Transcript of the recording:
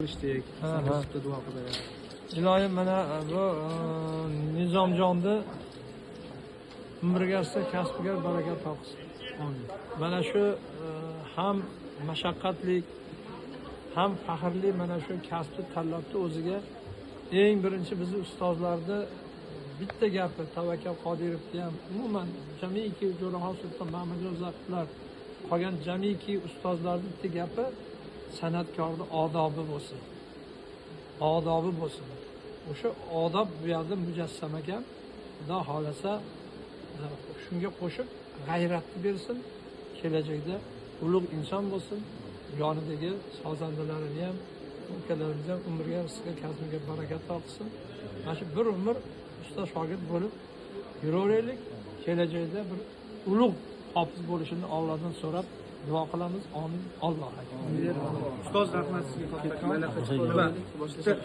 Ishdik, sutda duo qilib. Iloyim mana bu Nizomjonni umriga kasbiga baraka topsin. Amin. Mana shu ham mashaqqatli ham faxrli mana shu kasbni tanlabdi o'ziga. Eng birinchi bizni ustozlarni bitta gapi Tavakkal Qodirovni ham umuman jamiki Jo'raxon Sulton Mahmudjon Zafirlar qolgan jamiki ustozlarning bitta gapi san'atkorning odobi bo'lsin. Odobi bo'lsin. O'sha odob bu yerda mujassam ekan. Xudo xolasa shunga qo'shib g'ayratni bersin, kelajakda ulug' inson bo'lsin, yonidagi sozandalarini ham, ukalarini ham umriga, rizqiga, kasbiga baraka topsin. Mana shu bir umr usta shogird bo'lib yuraveraylik, kelajakda bir ulug' hofiz bo'lishini Allohdan so'rab duo qilamiz. Amin. Alloh akbar. Ustoz rahmat sizga.